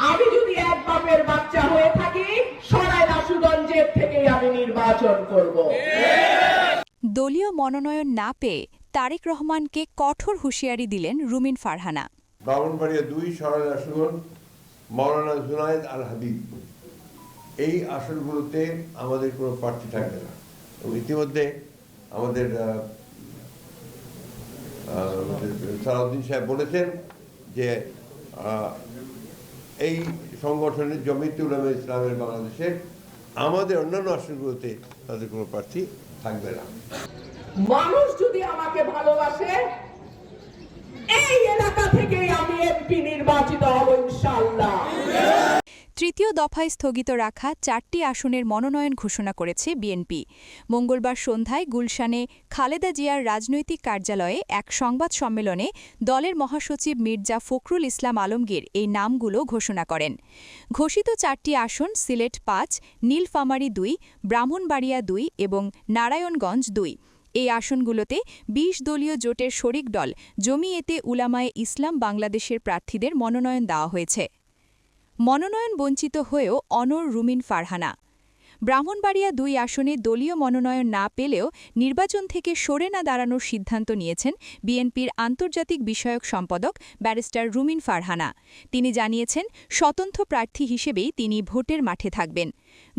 আমি যদি এক বাপের বাচ্চা হয়ে থাকি, সরাইল আশুগঞ্জের থেকেই আমি নির্বাচন করব। দলীয় মনোনয়ন না পেয়ে তারেক রহমানকে কঠোর হুঁশিয়ারি দিলেন রুমিন ফারহানা। ব্রাহ্মণবাড়িয়া 2 সরাইল আশুগঞ্জ মাওলানা জুনায়েদ আল হাবিব, এই আসনগুলোতে আমাদের কোনো প্রার্থী থাকবে না। ইতিমধ্যে আমাদের সালাউদ্দিন সাহেব বলেছেন যে এই সংগঠনের জমিয়তে উলামা ইসলামের বাংলাদেশের আমাদের অন্যান্য আসনগুলোতে তাদের কোনো প্রার্থী থাকবে না। মানুষ যদি আমাকে ভালোবাসে, এই এলাকা থেকেই আমি এমপি নির্বাচিত হব ইনশাআল্লাহ। তৃতীয় দফায় স্থগিত রাখা 4টি আসনের মনোনয়ন ঘোষণা করেছে বিএনপি। মঙ্গলবার সন্ধ্যায় গুলশানে খালেদা জিয়ার রাজনৈতিক কার্যালয়ে এক সংবাদ সম্মেলনে দলের মহাসচিব মির্জা ফখরুল ইসলাম আলমগীর এই নামগুলো ঘোষণা করেন। ঘোষিত 4টি আসন সিলেট 5, নীলফামারী 2, ব্রাহ্মণবাড়িয়া 2 এবং নারায়ণগঞ্জ 2। এই আসনগুলোতে 20 দলীয় জোটের শরিক দল জমিয়েতে উলামায়ে ইসলাম বাংলাদেশের প্রার্থীদের মনোনয়ন দেওয়া হয়েছে। মনোনয়ন বঞ্চিত হয়েও অনড় রুমিন ফারহানা। ব্রাহ্মণবাড়িয়া 2 আসনে দলীয় মনোনয়ন না পেলেও নির্বাচন থেকে সরে না দাঁড়ানোর সিদ্ধান্ত নিয়েছেন বিএনপির আন্তর্জাতিক বিষয়ক সম্পাদক ব্যারিস্টার রুমিন ফারহানা। তিনি জানিয়েছেন, স্বতন্ত্র প্রার্থী হিসেবেই তিনি ভোটের মাঠে থাকবেন।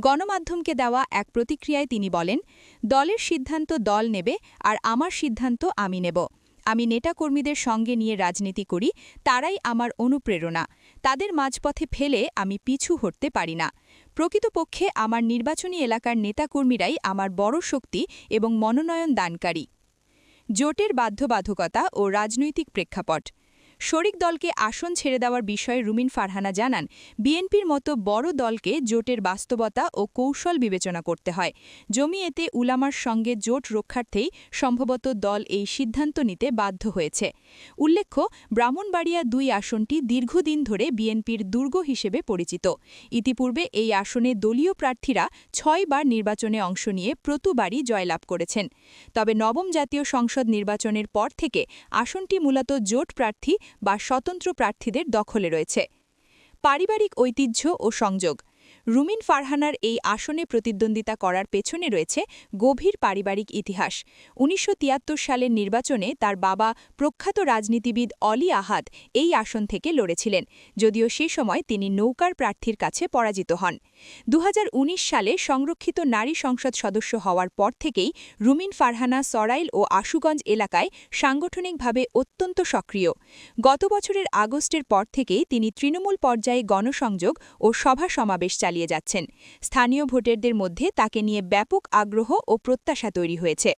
গণমাধ্যমকে দেওয়া এক প্রতিক্রিয়ায় তিনি বলেন, দলের সিদ্ধান্ত দল নেবে আর আমার সিদ্ধান্ত আমি নেব। আমি নেতাকর্মীদের সঙ্গে নিয়ে রাজনীতি করি, তারাই আমার অনুপ্রেরণা। তাদের মাঝপথে ফেলে আমি পিছু হটতে পারি না। প্রকৃতপক্ষে আমার নির্বাচনী এলাকার নেতাকর্মীরাই আমার বড় শক্তি এবং মনোনয়ন দানকারী। জোটের বাধ্যবাধকতা ও রাজনৈতিক প্রেক্ষাপট। শরিক দলকে আসন ছেড়ে দেওয়ার বিষয়ে রুমিন ফারহানা জানান, বিএনপির মতো বড় দলকে জোটের বাস্তবতা ও কৌশল বিবেচনা করতে হয়। জমিয়েতে উলামার সঙ্গে জোট রক্ষার্থেই সম্ভবত দল এই সিদ্ধান্ত নিতে বাধ্য হয়েছে। উল্লেখ্য, ব্রাহ্মণবাড়িয়া 2 আসনটি দীর্ঘদিন ধরে বিএনপির দুর্গ হিসেবে পরিচিত। ইতিপূর্বে এই আসনে দলীয় প্রার্থীরা 6 বার নির্বাচনে অংশ নিয়ে প্রতিবারই জয়লাভ করেছেন। তবে নবম জাতীয় সংসদ নির্বাচনের পর থেকে আসনটি মূলত জোট প্রার্থী বা স্বতন্ত্র প্রার্থীদের দখলে রয়েছে। পারিবারিক ঐতিহ্য ও সংযোগ। রুমিন ফারহানার এই আসনে প্রতিদ্বন্দ্বিতা করার পেছনে রয়েছে গভীর পারিবারিক ইতিহাস। 1973 সালের নির্বাচনে তার বাবা প্রখ্যাত রাজনীতিবিদ অলি আহাদ এই আসন থেকে লড়েছিলেন, যদিও সে সময় তিনি নৌকার প্রার্থীর কাছে পরাজিত হন। 2019 সালে সংরক্ষিত নারী সংসদ সদস্য হওয়ার পর থেকেই রুমিন ফারহানা সরাইল ও আশুগঞ্জ এলাকায় সাংগঠনিকভাবে অত্যন্ত সক্রিয়। গত বছরের আগস্টের পর থেকেই তিনি তৃণমূল পর্যায়ে গণসংযোগ ও সভা সমাবেশ চালিয়ে যাচ্ছেন। স্থানীয় ভোটারদের মধ্যে তাকে নিয়ে ব্যাপক আগ্রহ ও প্রত্যাশা তৈরি হয়েছে।